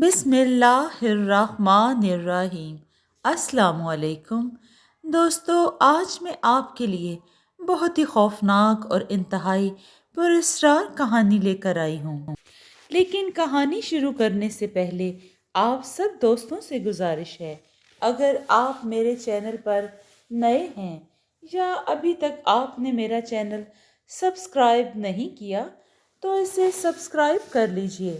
بسم اللہ الرحمن الرحیم۔ السلام علیکم دوستو، آج میں آپ کے لیے بہت ہی خوفناک اور انتہائی پراسرار کہانی لے کر آئی ہوں۔ لیکن کہانی شروع کرنے سے پہلے آپ سب دوستوں سے گزارش ہے، اگر آپ میرے چینل پر نئے ہیں یا ابھی تک آپ نے میرا چینل سبسکرائب نہیں کیا تو اسے سبسکرائب کر لیجئے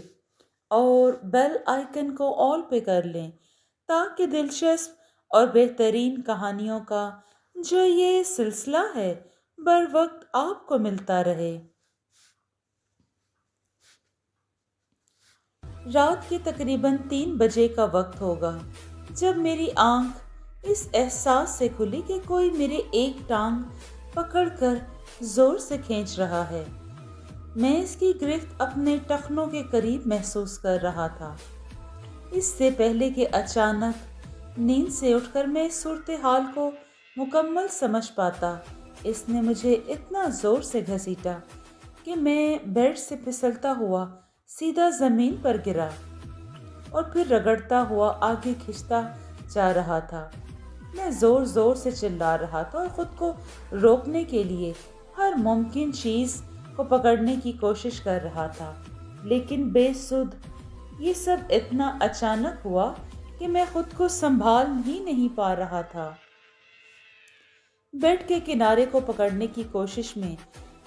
اور بیل آئیکن کو آل پہ کر لیں تاکہ دلچسپ اور بہترین کہانیوں کا جو یہ سلسلہ ہے بر وقت آپ کو ملتا رہے۔ رات کے تقریباً 3 بجے کا وقت ہوگا جب میری آنکھ اس احساس سے کھلی کہ کوئی میرے ایک ٹانگ پکڑ کر زور سے کھینچ رہا ہے۔ میں اس کی گرفت اپنے ٹخنوں کے قریب محسوس کر رہا تھا۔ اس سے پہلے کہ اچانک نیند سے اٹھ کر میں اس صورتحال کو مکمل سمجھ پاتا، اس نے مجھے اتنا زور سے گھسیٹا کہ میں بیڈ سے پھسلتا ہوا سیدھا زمین پر گرا اور پھر رگڑتا ہوا آگے کھنچتا جا رہا تھا۔ میں زور زور سے چلا رہا تھا اور خود کو روکنے کے لیے ہر ممکن چیز کو پکڑنے کی کوشش کر رہا تھا، لیکن بے سود۔ یہ سب اتنا اچانک ہوا کہ میں خود کو سنبھال ہی نہیں پا رہا تھا۔ بیڈ کے کنارے کو پکڑنے کی کوشش میں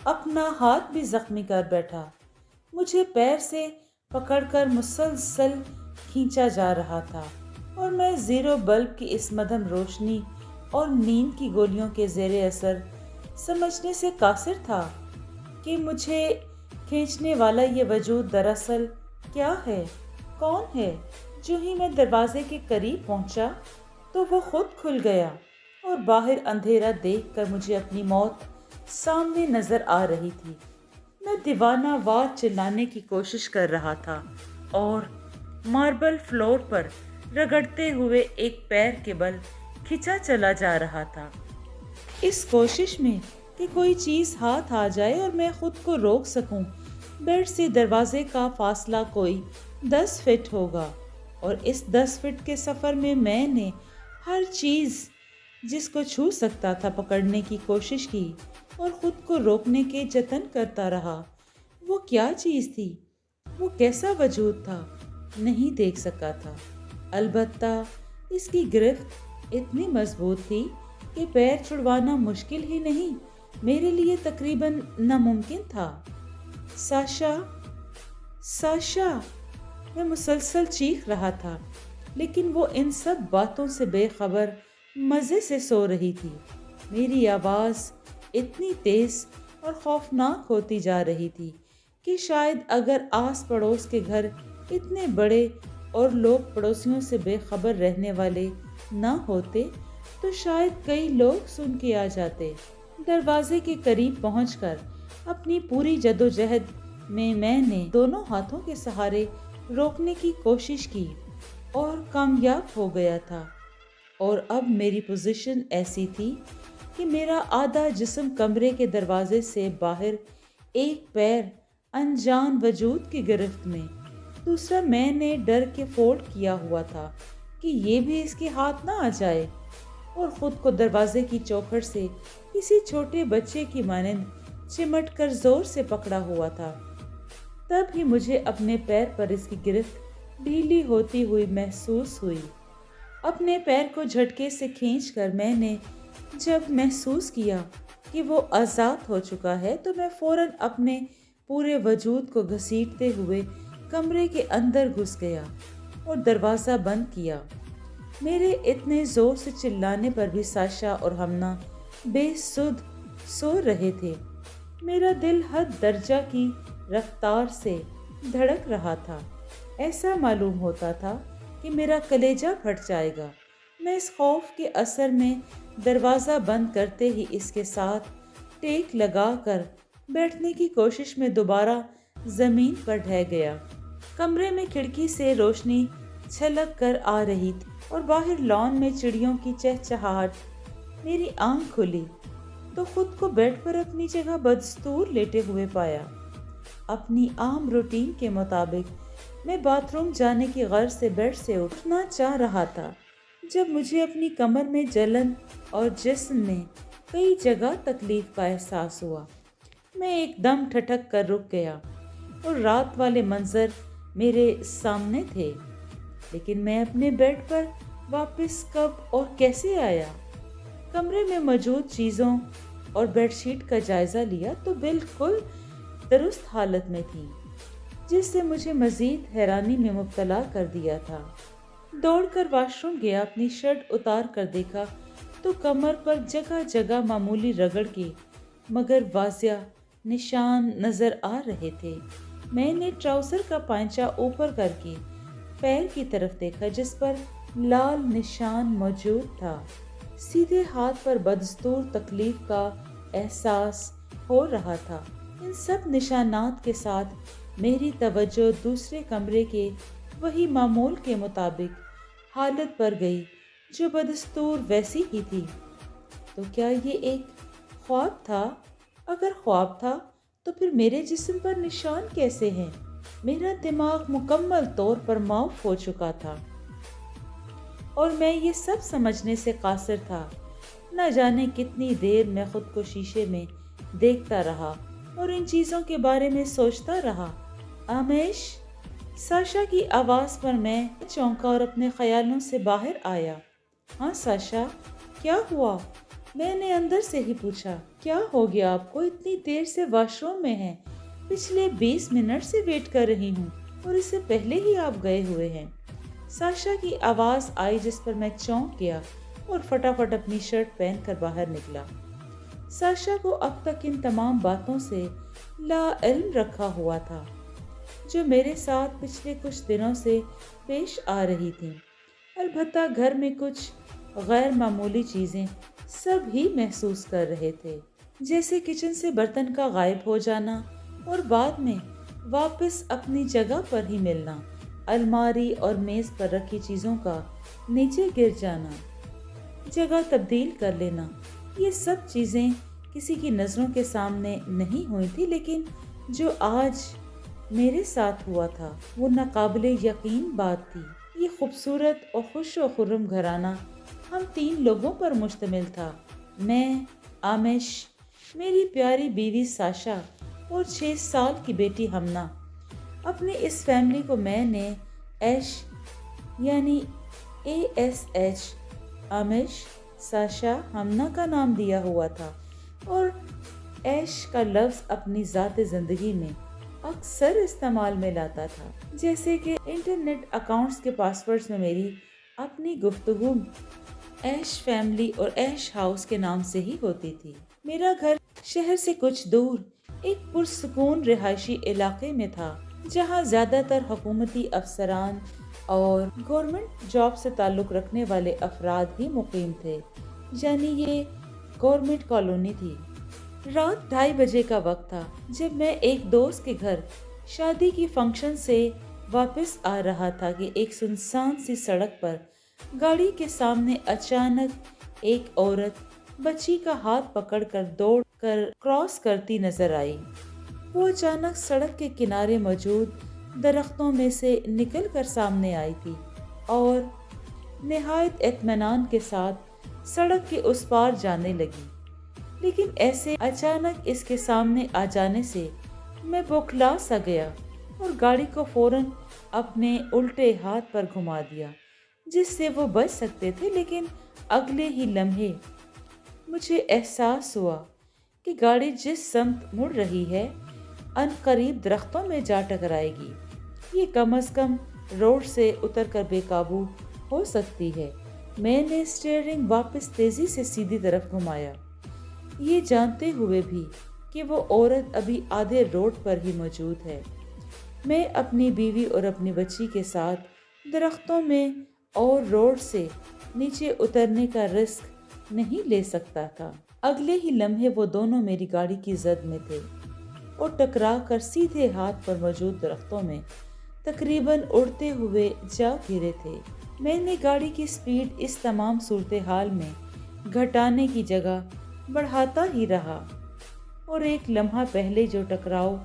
اپنا ہاتھ بھی زخمی کر بیٹھا۔ مجھے پیر سے پکڑ کر مسلسل کھینچا جا رہا تھا اور میں زیرو بلب کی اس مدھم روشنی اور نیند کی گولیوں کے زیر اثر سمجھنے سے قاصر تھا کہ مجھے کھینچنے والا یہ وجود دراصل کیا ہے، کون ہے۔ جو ہی میں دروازے کے قریب پہنچا تو وہ خود کھل گیا اور باہر اندھیرا دیکھ کر مجھے اپنی موت سامنے نظر آ رہی تھی۔ میں دیوانہ وار چلانے کی کوشش کر رہا تھا اور ماربل فلور پر رگڑتے ہوئے ایک پیر کے بل کھنچا چلا جا رہا تھا، اس کوشش میں کہ کوئی چیز ہاتھ آ جائے اور میں خود کو روک سکوں۔ بیڈ سے دروازے کا فاصلہ کوئی 10 فٹ ہوگا اور اس 10 فٹ کے سفر میں نے ہر چیز جس کو چھو سکتا تھا پکڑنے کی کوشش کی اور خود کو روکنے کے جتن کرتا رہا۔ وہ کیا چیز تھی؟ وہ کیسا وجود تھا؟ نہیں دیکھ سکا تھا، البتہ اس کی گرفت اتنی مضبوط تھی کہ پیر چھڑوانا مشکل ہی نہیں، میرے لیے تقریباً ناممکن تھا۔ ساشا، ساشا، میں مسلسل چیخ رہا تھا، لیکن وہ ان سب باتوں سے بے خبر مزے سے سو رہی تھی۔ میری آواز اتنی تیز اور خوفناک ہوتی جا رہی تھی کہ شاید اگر آس پڑوس کے گھر اتنے بڑے اور لوگ پڑوسیوں سے بے خبر رہنے والے نہ ہوتے تو شاید کئی لوگ سن کے آ جاتے۔ دروازے کے قریب پہنچ کر اپنی پوری جدوجہد میں نے دونوں ہاتھوں کے سہارے روکنے کی کوشش کی اور کامیاب ہو گیا تھا، اور اب میری پوزیشن ایسی تھی کہ میرا آدھا جسم کمرے کے دروازے سے باہر، ایک پیر انجان وجود کی گرفت میں، دوسرا میں نے ڈر کے فولڈ کیا ہوا تھا کہ یہ بھی اس کے ہاتھ نہ آ جائے، اور خود کو دروازے کی چوکھٹ سے کسی چھوٹے بچے کی مانند چمٹ کر زور سے پکڑا ہوا تھا۔ تب ہی مجھے اپنے پیر پر اس کی گرفت ڈھیلی ہوتی ہوئی محسوس ہوئی۔ اپنے پیر کو جھٹکے سے کھینچ کر میں نے جب محسوس کیا کہ وہ آزاد ہو چکا ہے تو میں فوراً اپنے پورے وجود کو گھسیٹتے ہوئے کمرے کے اندر گھس گیا اور دروازہ بند کیا۔ میرے اتنے زور سے چلانے پر بھی ساشا اور ہمنا بے سدھ سو رہے تھے۔ میرا دل حد درجہ کی رفتار سے دھڑک رہا تھا، ایسا معلوم ہوتا تھا کہ میرا کلیجہ پھٹ جائے گا۔ میں اس خوف کے اثر میں دروازہ بند کرتے ہی اس کے ساتھ ٹیک لگا کر بیٹھنے کی کوشش میں دوبارہ زمین پر ڈھہ گیا۔ کمرے میں کھڑکی سے روشنی چھلک کر آ رہی تھی اور باہر لان میں چڑیوں کی چہچہاہٹ۔ میری آنکھ کھلی تو خود کو بیڈ پر اپنی جگہ بدستور لیٹے ہوئے پایا۔ اپنی عام روٹین کے مطابق میں باتھ روم جانے کی غرض سے بیڈ سے اٹھنا چاہ رہا تھا جب مجھے اپنی کمر میں جلن اور جسم میں کئی جگہ تکلیف کا احساس ہوا۔ میں ایک دم ٹھٹک کر رک گیا اور رات والے منظر میرے سامنے تھے، لیکن میں اپنے بیڈ پر واپس کب اور کیسے آیا؟ کمرے میں موجود چیزوں اور بیڈ شیٹ کا جائزہ لیا تو بالکل درست حالت میں تھی، جس سے مجھے مزید حیرانی میں مبتلا کر دیا تھا۔ دوڑ کر واش روم گیا، اپنی شرٹ اتار کر دیکھا تو کمر پر جگہ جگہ معمولی رگڑ کے مگر واضح نشان نظر آ رہے تھے۔ میں نے ٹراؤزر کا پائنچہ اوپر کر کے پیر کی طرف دیکھا جس پر لال نشان موجود تھا۔ سیدھے ہاتھ پر بدستور تکلیف کا احساس ہو رہا تھا۔ ان سب نشانات کے ساتھ میری توجہ دوسرے کمرے کے وہی معمول کے مطابق حالت پر گئی جو بدستور ویسی ہی تھی۔ تو کیا یہ ایک خواب تھا؟ اگر خواب تھا تو پھر میرے جسم پر نشان کیسے ہیں؟ میرا دماغ مکمل طور پر معاف ہو چکا تھا اور میں یہ سب سمجھنے سے قاصر تھا۔ نہ جانے کتنی دیر میں خود کو شیشے میں دیکھتا رہا اور ان چیزوں کے بارے میں سوچتا رہا۔ آمیش، ساشا کی آواز پر میں چونکا اور اپنے خیالوں سے باہر آیا۔ ہاں ساشا، کیا ہوا؟ میں نے اندر سے ہی پوچھا۔ کیا ہو گیا آپ کو؟ اتنی دیر سے واش روم میں ہیں؟ پچھلے 20 منٹ سے ویٹ کر رہی ہوں اور اس سے پہلے ہی آپ گئے ہوئے ہیں۔ ساشا کی آواز آئی جس پر میں چونک گیا اور فٹافٹ اپنی شرٹ پہن کر باہر نکلا۔ ساشا کو اب تک ان تمام باتوں سے لا علم رکھا ہوا تھا جو میرے ساتھ پچھلے کچھ دنوں سے پیش آ رہی تھیں۔ البتہ گھر میں کچھ غیر معمولی چیزیں سب ہی محسوس کر رہے تھے، جیسے کچن سے برتن کا غائب ہو جانا اور بعد میں واپس اپنی جگہ پر ہی ملنا، الماری اور میز پر رکھی چیزوں کا نیچے گر جانا، جگہ تبدیل کر لینا۔ یہ سب چیزیں کسی کی نظروں کے سامنے نہیں ہوئی تھی، لیکن جو آج میرے ساتھ ہوا تھا وہ ناقابل یقین بات تھی۔ یہ خوبصورت اور خوش و خرم گھرانہ ہم 3 لوگوں پر مشتمل تھا: میں، آمش، میری پیاری بیوی ساشا اور 6 سال کی بیٹی ہمنا۔ اپنی اس فیملی کو میں نے ایش یعنی ASH آمش، ساشا، ہمنا کا نام دیا ہوا تھا، اور ایش کا لفظ اپنی ذات زندگی میں اکثر استعمال میں لاتا تھا، جیسے کہ انٹرنیٹ اکاؤنٹس کے پاسورڈز میں میری اپنی گفتگو ایش فیملی اور ایش ہاؤس کے نام سے ہی ہوتی تھی۔ میرا گھر شہر سے کچھ دور ایک پرسکون رہائشی علاقے میں تھا جہاں زیادہ تر حکومتی افسران اور گورنمنٹ جاب سے تعلق رکھنے والے افراد ہی مقیم تھے، یعنی یہ گورنمنٹ کالونی تھی۔ رات 2:30 بجے کا وقت تھا جب میں ایک دوست کے گھر شادی کی فنکشن سے واپس آ رہا تھا کہ ایک سنسان سی سڑک پر گاڑی کے سامنے اچانک ایک عورت بچی کا ہاتھ پکڑ کر دوڑ کر کراس کرتی نظر آئی۔ وہ اچانک سڑک کے کنارے موجود درختوں میں سے نکل کر سامنے آئی تھی اور نہایت اطمینان کے ساتھ سڑک کے اس پار جانے لگی، لیکن ایسے اچانک اس کے سامنے آ جانے سے میں بوکھلا سا گیا اور گاڑی کو فوراً اپنے الٹے ہاتھ پر گھما دیا جس سے وہ بچ سکتے تھے، لیکن اگلے ہی لمحے مجھے احساس ہوا کہ گاڑی جس سمت مڑ رہی ہے ان قریب درختوں میں جا ٹکرائے گی۔ یہ کم از کم روڈ سے اتر کر بے قابو ہو سکتی ہے۔ میں نے اسٹیئرنگ واپس تیزی سے سیدھی طرف گھمایا، یہ جانتے ہوئے بھی کہ وہ عورت ابھی آدھے روڈ پر ہی موجود ہے۔ میں اپنی بیوی اور اپنی بچی کے ساتھ درختوں میں اور روڈ سے نیچے اترنے کا رسک نہیں لے سکتا تھا۔ اگلے ہی لمحے وہ دونوں میری گاڑی کی زد میں تھے اور ٹکرا کر سیدھے ہاتھ پر موجود درختوں میں تقریباً اڑتے ہوئے جا گرے تھے۔ میں نے گاڑی کی سپیڈ اس تمام صورتحال میں گھٹانے کی جگہ بڑھاتا ہی رہا، اور ایک لمحہ پہلے جو ٹکراؤ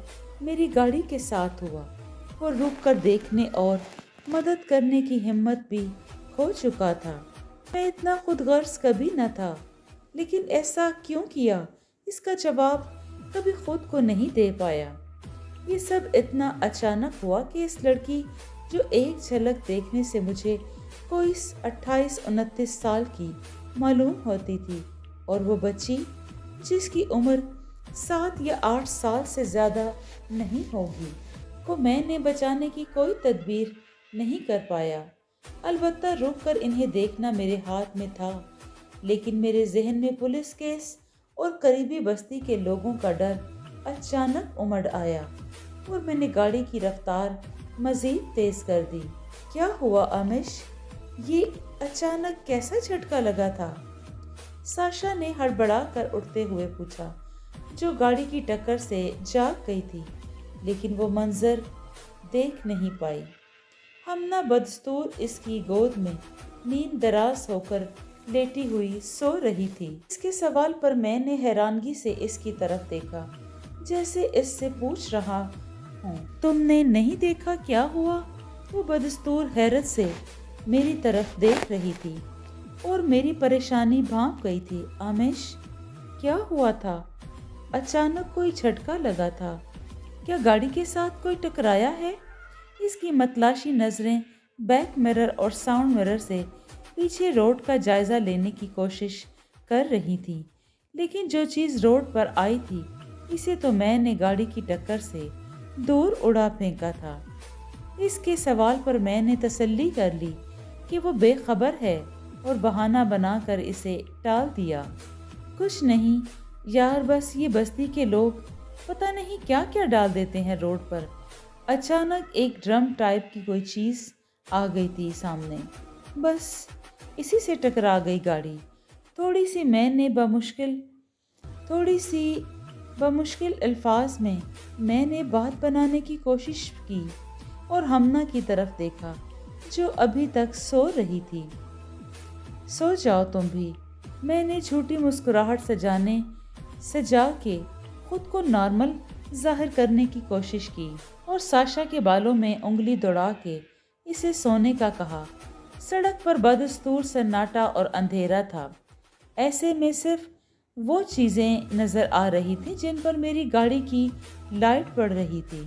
میری گاڑی کے ساتھ ہوا وہ رک کر دیکھنے اور مدد کرنے کی ہمت بھی کھو چکا تھا۔ میں اتنا خود غرض کبھی نہ تھا، لیکن ایسا کیوں کیا اس کا جواب کبھی خود کو نہیں دے پایا۔ یہ سب اتنا اچانک ہوا کہ اس لڑکی جو ایک جھلک دیکھنے سے مجھے کوئی 28-29 سال کی معلوم ہوتی تھی، اور وہ بچی جس کی عمر 7 یا 8 سال سے زیادہ نہیں ہوگی، کو میں نے بچانے کی کوئی تدبیر نہیں کر پایا۔ البتہ رک کر انہیں دیکھنا میرے ہاتھ میں تھا، لیکن میرے ذہن میں پولیس کیس اور قریبی بستی کے لوگوں کا ڈر اچانک امڑ آیا، اور میں نے گاڑی کی رفتار مزید تیز کر دی۔ کیا ہوا آمش؟ یہ اچانک کیسا جھٹکا لگا تھا؟ ساشا نے ہڑبڑا کر اٹھتے ہوئے پوچھا، جو گاڑی کی ٹکر سے جاگ گئی تھی لیکن وہ منظر دیکھ نہیں پائی۔ ہمنا بدستور اس کی گود میں نیند دراز ہو کر لیٹی ہوئی سو رہی تھی۔ اس کے سوال پر میں نے حیرانگی سے اس کی طرف دیکھا، جیسے اس سے پوچھ رہا ہوں، تم نے نہیں دیکھا کیا ہوا؟ وہ بدستور حیرت سے میری طرف دیکھ رہی تھی اور میری پریشانی بھانپ گئی تھی۔ آمش، کیا ہوا تھا؟ اچانک کوئی جھٹکا لگا تھا؟ کیا گاڑی کے ساتھ کوئی ٹکرایا ہے؟ اس کی متلاشی نظریں بیک مرر اور ساؤنڈ مرر سے پیچھے روڈ کا جائزہ لینے کی کوشش کر رہی تھی، لیکن جو چیز روڈ پر آئی تھی اسے تو میں نے گاڑی کی ٹکر سے دور اڑا پھینکا تھا۔ اس کے سوال پر میں نے تسلی کر لی کہ وہ بے خبر ہے اور بہانہ بنا کر اسے ٹال دیا۔ کچھ نہیں یار، بس یہ بستی کے لوگ پتہ نہیں کیا کیا ڈال دیتے ہیں روڈ پر۔ اچانک ایک ڈرم ٹائپ کی کوئی چیز آ گئی تھی سامنے، بس اسی سے ٹکرا گئی گاڑی۔ تھوڑی سی بمشکل الفاظ میں نے بات بنانے کی کوشش کی اور ہمنا کی طرف دیکھا جو ابھی تک سو رہی تھی۔ سو جاؤ تم بھی، میں نے جھوٹی مسکراہٹ سجا کے خود کو نارمل ظاہر کرنے کی کوشش کی اور ساشا کے بالوں میں انگلی دوڑا کے اسے سونے کا کہا۔ سڑک پر بدستور سناٹا اور اندھیرا تھا، ایسے میں صرف وہ چیزیں نظر آ رہی تھیں جن پر میری گاڑی کی لائٹ پڑ رہی تھی۔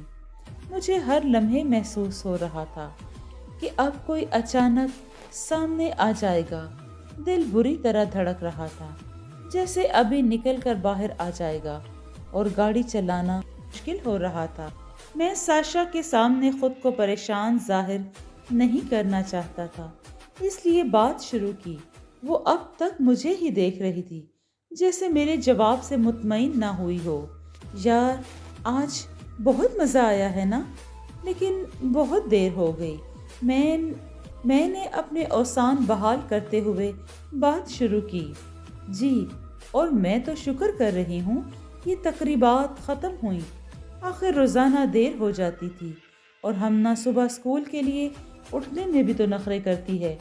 مجھے ہر لمحے محسوس ہو رہا تھا کہ اب کوئی اچانک سامنے آ جائے گا۔ دل بری طرح دھڑک رہا تھا، جیسے ابھی نکل کر باہر آ جائے گا، اور گاڑی چلانا مشکل ہو رہا تھا۔ میں ساشا کے سامنے خود کو پریشان ظاہر نہیں کرنا چاہتا تھا، اس لیے بات شروع کی۔ وہ اب تک مجھے ہی دیکھ رہی تھی، جیسے میرے جواب سے مطمئن نہ ہوئی ہو۔ یار، آج بہت مزہ آیا ہے نا، لیکن بہت دیر ہو گئی۔ میں نے اپنے اوسان بحال کرتے ہوئے بات شروع کی۔ جی، اور میں تو شکر کر رہی ہوں یہ تقریبات ختم ہوئیں، آخر روزانہ دیر ہو جاتی تھی اور ہمنا صبح اسکول کے لیے اٹھنے میں بھی تو نخرے کرتی ہے۔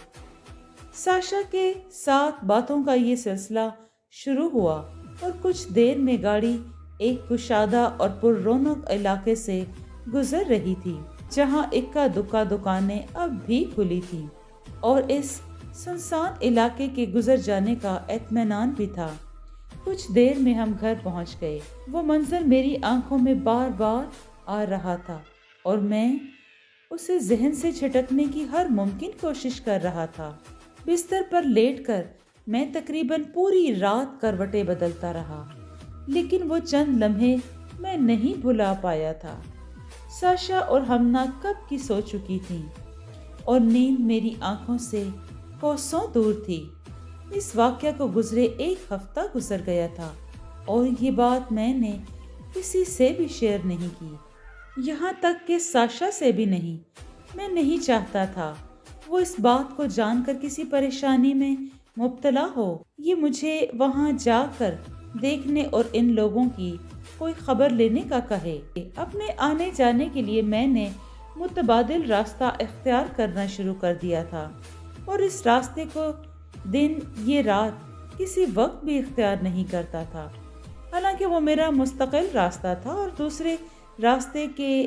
ساشا کے ساتھ باتوں کا یہ سلسلہ شروع ہوا اور کچھ دیر میں گاڑی ایک کشادہ اور پر رونق علاقے سے گزر رہی تھی، جہاں اکا دکا دکانیں اب بھی کھلی تھیں اور اس سنسان علاقے کے گزر جانے کا اطمینان بھی تھا۔ کچھ دیر میں ہم گھر پہنچ گئے۔ وہ منظر میری آنکھوں میں بار بار آ رہا تھا اور میں اسے ذہن سے جھٹکنے کی ہر ممکن کوشش کر رہا تھا۔ بستر پر لیٹ کر میں تقریباً پوری رات کروٹیں بدلتا رہا، لیکن وہ چند لمحے میں نہیں بھلا پایا تھا۔ ساشا اور ہمنا کب کی سو چکی تھیں اور نیند میری آنکھوں سے کوسوں دور تھی۔ اس واقعہ کو گزرے 1 ہفتہ گزر گیا تھا اور یہ بات میں نے کسی سے بھی شیئر نہیں کی، یہاں تک کہ ساشا سے بھی نہیں۔ میں نہیں چاہتا تھا وہ اس بات کو جان کر کسی پریشانی میں مبتلا ہو۔ یہ مجھے وہاں جا کر دیکھنے اور ان لوگوں کی کوئی خبر لینے کا کہے۔ اپنے آنے جانے کے لیے میں نے متبادل راستہ اختیار کرنا شروع کر دیا تھا، اور اس راستے کو دن یہ رات کسی وقت بھی اختیار نہیں کرتا تھا، حالانکہ وہ میرا مستقل راستہ تھا اور دوسرے راستے کے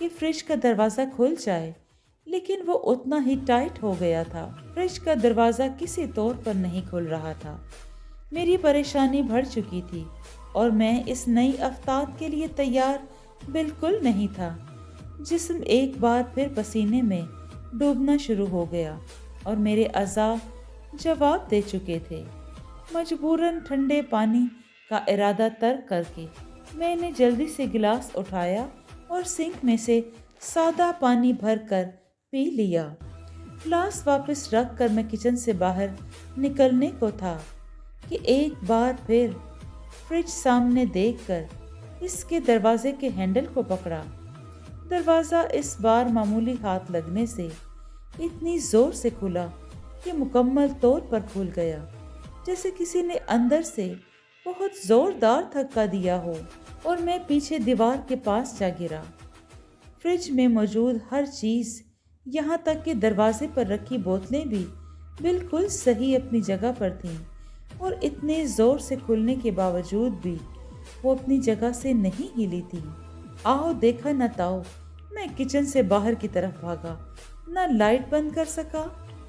کہ فریج کا دروازہ کھل جائے، لیکن وہ اتنا ہی ٹائٹ ہو گیا تھا۔ فریج کا دروازہ کسی طور پر نہیں کھل رہا تھا۔ میری پریشانی بڑھ چکی تھی اور میں اس نئی آفات کے لیے تیار بالکل نہیں تھا۔ جسم ایک بار پھر پسینے میں ڈوبنا شروع ہو گیا اور میرے اعضاء جواب دے چکے تھے۔ مجبوراً ٹھنڈے پانی کا ارادہ ترک کر کے میں نے جلدی سے گلاس اٹھایا اور سنک میں سے سادہ پانی بھر کر پی لیا۔ گلاس واپس رکھ کر میں کچن سے باہر نکلنے کو تھا کہ ایک بار پھر فریج سامنے دیکھ کر اس کے دروازے کے ہینڈل کو پکڑا۔ دروازہ اس بار معمولی ہاتھ لگنے سے اتنی زور سے کھلا کہ مکمل طور پر کھل گیا، جیسے کسی نے اندر سے بہت زوردار دھکا دیا ہو، اور میں پیچھے دیوار کے پاس جا گرا۔ فریج میں موجود ہر چیز، یہاں تک کہ دروازے پر رکھی بوتلیں بھی بالکل صحیح اپنی جگہ پر تھیں، اور اتنے زور سے کھلنے کے باوجود بھی وہ اپنی جگہ سے نہیں ہلی تھی۔ آؤ دیکھا نہ تاؤ، میں کچن سے باہر کی طرف بھاگا، نہ لائٹ بند کر سکا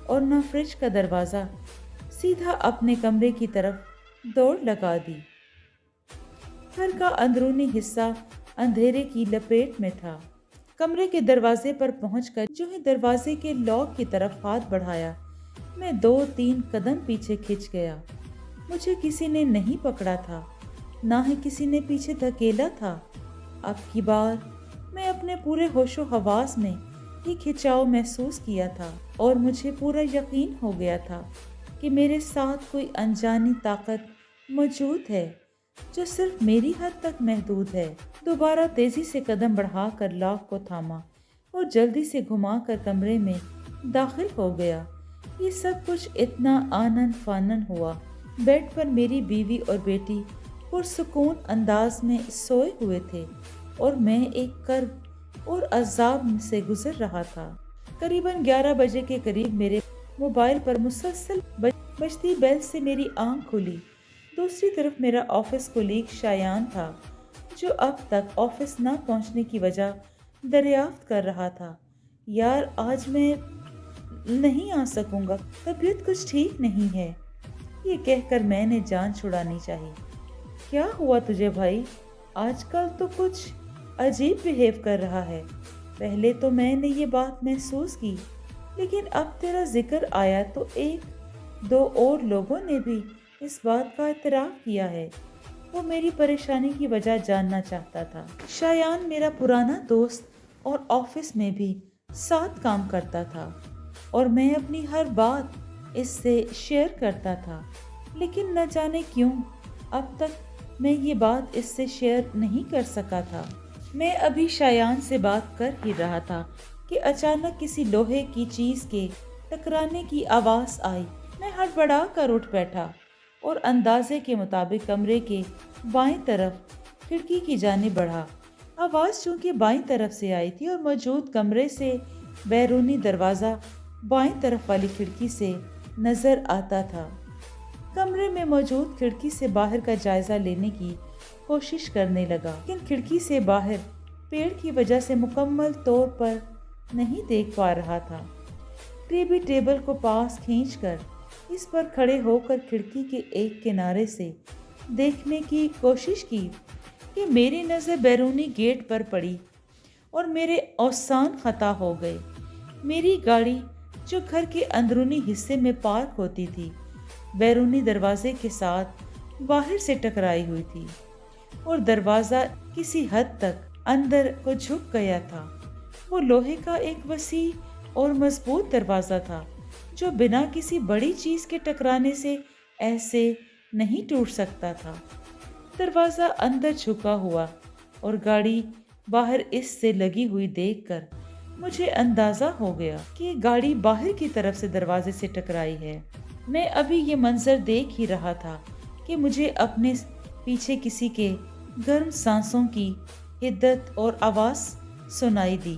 اور نہ فریج کا دروازہ، سیدھا اپنے کمرے کی طرف دوڑ لگا دی۔ گھر کا اندرونی حصہ اندھیرے کی لپیٹ میں تھا۔ کمرے کے دروازے پر پہنچ کر جو ہی دروازے کے لاک کی طرف ہاتھ بڑھایا، میں 2-3 قدم پیچھے کھنچ گیا۔ مجھے کسی نے نہیں پکڑا تھا، نہ ہی کسی نے پیچھے دھکیلا تھا۔ اب کی بار میں اپنے پورے ہوش و حواس میں یہ کھچاؤ محسوس کیا تھا، اور مجھے پورا یقین ہو گیا تھا کہ میرے ساتھ کوئی انجانی طاقت موجود ہے جو صرف میری حد تک محدود ہے۔ دوبارہ تیزی سے قدم بڑھا کر لاک کو تھاما اور جلدی سے گھما کر کمرے میں داخل ہو گیا۔ یہ سب کچھ اتنا آنن فانن ہوا۔ بیڈ پر میری بیوی اور بیٹی پرسکون انداز میں سوئے ہوئے تھے، اور میں ایک کرب اور عذاب سے گزر رہا تھا۔ قریباً 11 بجے کے قریب میرے موبائل پر مسلسل بجتی بیل سے میری آنکھ کھلی۔ دوسری طرف میرا آفس کولیگ شایان تھا، جو اب تک آفس نہ پہنچنے کی وجہ دریافت کر رہا تھا۔ یار، آج میں نہیں آ سکوں گا، طبیعت کچھ ٹھیک نہیں ہے، یہ کہہ کر میں نے جان چھڑانی چاہی۔ کیا ہوا تجھے بھائی؟ آج کل تو کچھ عجیب بیہیو کر رہا ہے۔ پہلے تو میں نے یہ بات محسوس کی، لیکن اب تیرا ذکر آیا تو 1-2 اور لوگوں نے بھی اس بات کا اعتراف کیا ہے۔ وہ میری پریشانی کی وجہ جاننا چاہتا تھا۔ شایان میرا پرانا دوست اور آفس میں بھی ساتھ کام کرتا تھا، اور میں اپنی ہر بات اس سے شیئر کرتا تھا، لیکن نہ جانے کیوں اب تک میں یہ بات اس سے شیئر نہیں کر سکا تھا۔ میں ابھی شایان سے بات کر ہی رہا تھا کہ اچانک کسی لوہے کی چیز کے ٹکرانے کی آواز آئی۔ میں ہڑبڑا کر اٹھ بیٹھا اور اندازے کے مطابق کمرے کے بائیں طرف کھڑکی کی جانب بڑھا۔ آواز چونکہ بائیں طرف سے آئی تھی اور موجود کمرے سے بیرونی دروازہ بائیں طرف والی کھڑکی سے نظر آتا تھا۔ کمرے میں موجود کھڑکی سے باہر کا جائزہ لینے کی کوشش کرنے لگا، لیکن کھڑکی سے باہر پیڑ کی وجہ سے مکمل طور پر نہیں دیکھ پا رہا تھا۔ قریبی ٹیبل کو پاس کھینچ کر اس پر کھڑے ہو کر کھڑکی کے ایک کنارے سے دیکھنے کی کوشش کی کہ میری نظر بیرونی گیٹ پر پڑی اور میرے اوسان خطا ہو گئے۔ میری گاڑی جو گھر کے اندرونی حصے میں پارک ہوتی تھی، بیرونی دروازے کے ساتھ باہر سے ٹکرائی ہوئی تھی، اور دروازہ کسی حد تک اندر کو جھک گیا تھا۔ وہ لوہے کا ایک وسیع اور مضبوط دروازہ تھا جو بنا کسی بڑی چیز کے ٹکرانے سے ایسے نہیں ٹوٹ سکتا تھا۔ دروازہ اندر جھکا ہوا اور گاڑی باہر اس سے لگی ہوئی دیکھ کر مجھے اندازہ ہو گیا کہ گاڑی باہر کی طرف سے دروازے سے ٹکرائی ہے۔ میں ابھی یہ منظر دیکھ ہی رہا تھا کہ مجھے اپنے پیچھے کسی کے گرم سانسوں کی حدت اور آواز سنائی دی،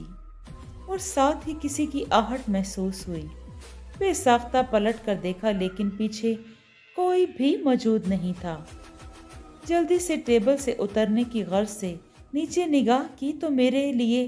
اور ساتھ ہی کسی کی آہٹ محسوس ہوئی۔ بے ساختہ پلٹ کر دیکھا، لیکن پیچھے کوئی بھی موجود نہیں تھا۔ جلدی سے ٹیبل سے اترنے کی غرض سے نیچے نگاہ کی تو میرے لیے